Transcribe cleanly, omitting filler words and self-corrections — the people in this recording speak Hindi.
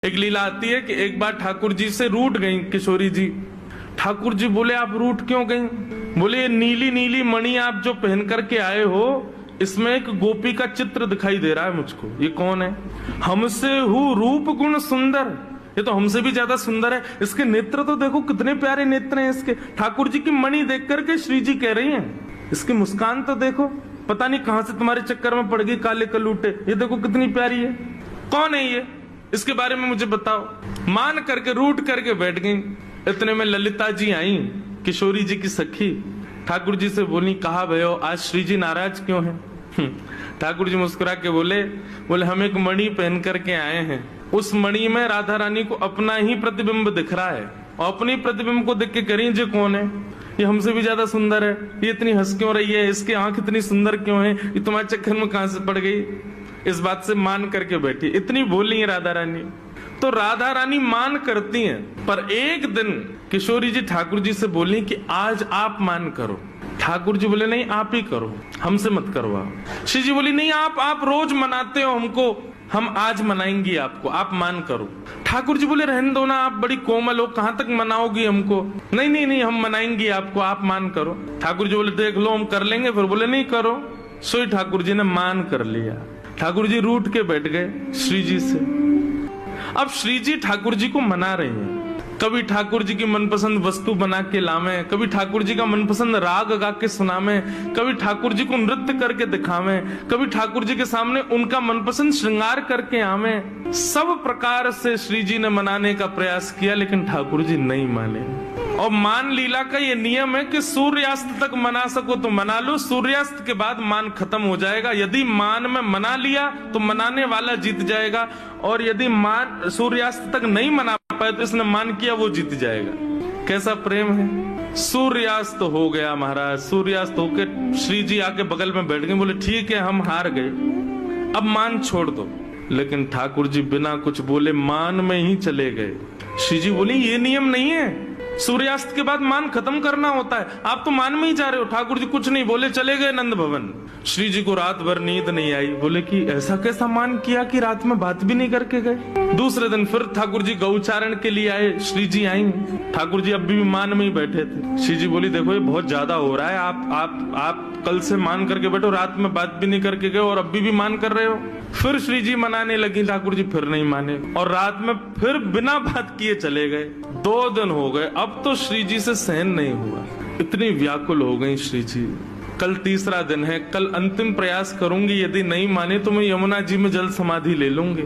एक लीला आती है कि एक बार ठाकुर जी से रूठ गई किशोरी जी। ठाकुर जी बोले आप रूठ क्यों गई? बोले ये नीली नीली मणि आप जो पहन करके आए हो, इसमें एक गोपी का चित्र दिखाई दे रहा है मुझको। ये कौन है? हमसे हूँ रूप गुण सुंदर, ये तो हमसे भी ज्यादा सुंदर है। इसके नेत्र तो देखो कितने प्यारे नेत्र हैं इसके। ठाकुर जी की मणि देख करके श्री जी कह रही हैं, इसकी मुस्कान तो देखो, पता नहीं कहां से तुम्हारे चक्कर में पड़ गई काले कलूटे, ये देखो कितनी प्यारी है। कौन है ये? इसके बारे में मुझे बताओ। मान करके रूठ करके बैठ गई। इतने में ललिता जी आई, किशोरी जी की सखी। ठाकुर जी से बोली, कहा भयो आज श्री जी नाराज क्यों हैं? ठाकुर जी मुस्कुरा के बोले हम एक मणि पहन करके आए हैं, उस मणि में राधा रानी को अपना ही प्रतिबिंब दिख रहा है, और अपनी प्रतिबिंब को देख के करी जे कौन है? ये हमसे भी ज्यादा सुंदर है, ये इतनी हंस क्यों रही है, इसकी आंख इतनी सुंदर क्यों है, ये तुम्हारे चक्कर में कहां से पड़ गई? इस बात से मान करके बैठी। इतनी बोली है राधा रानी, तो राधा रानी मान करती हैं। पर एक दिन किशोरी जी ठाकुर जी से बोली कि आज आप मान करो। ठाकुर जी बोले नहीं आप ही करो, हमसे मत करवाओ। श्री जी बोली नहीं आप रोज मनाते हो हमको, हम आज मनाएंगी आपको, आप मान करो। ठाकुर जी बोले रहने दो ना, आप बड़ी कोमल हो, कहां तक मनाओगी हमको? नहीं नहीं नहीं हम मनाएंगी आपको, आप मान करो। ठाकुर जी बोले देख लो हम कर लेंगे। फिर बोले नहीं करो। सोई ठाकुर जी ने मान कर लिया। ठाकुर जी रूठ के बैठ गए श्री जी से। अब श्री जी ठाकुर जी को मना रहे हैं। कभी ठाकुर जी की मनपसंद वस्तु बना के लावे, कभी ठाकुर जी का मनपसंद राग गा के सुनावे, कभी ठाकुर जी को नृत्य करके दिखावे, कभी ठाकुर जी के सामने उनका मनपसंद श्रृंगार करके आवे। सब प्रकार से श्री जी ने मनाने का प्रयास किया, लेकिन ठाकुर जी नहीं माने। और मान लीला का ये नियम है कि सूर्यास्त तक मना सको तो मना लो, सूर्यास्त के बाद मान खत्म हो जाएगा। यदि मान में मना लिया तो मनाने वाला जीत जाएगा, और यदि मान सूर्यास्त तक नहीं मना पाए तो इसने मान किया वो जीत जाएगा। कैसा प्रेम है। सूर्यास्त हो गया महाराज, सूर्यास्त होकर श्री जी आके बगल में बैठ गए। बोले ठीक है हम हार गए, अब मान छोड़ दो। लेकिन ठाकुर जी बिना कुछ बोले मान में ही चले गए। श्री जी बोली ये नियम नहीं है, सूर्यास्त के बाद मान खत्म करना होता है, आप तो मान में ही जा रहे हो। ठाकुर जी कुछ नहीं बोले, चले गए नंद भवन। श्री जी को रात भर नींद नहीं आई। बोले कि ऐसा कैसा मान किया कि रात में बात भी नहीं करके गए। दूसरे दिन फिर ठाकुर जी गौचारण के लिए आए। श्री जी आई, ठाकुर जी अब भी मान में ही बैठे थे। श्री जी बोली देखो ये बहुत ज्यादा हो रहा है, आप कल से मान करके बैठो, रात में बात भी नहीं करके गए और अभी भी मान कर रहे हो। फिर श्री जी मनाने लगी, ठाकुर जी फिर नहीं माने, और रात में फिर बिना बात किए चले गए। 2 दिन हो गए, अब तो श्री जी से सहन नहीं हुआ, इतनी व्याकुल हो गई श्री जी। कल तीसरा दिन है, कल अंतिम प्रयास करूंगी, यदि नहीं माने तो मैं यमुना जी में जल समाधि ले लूंगी।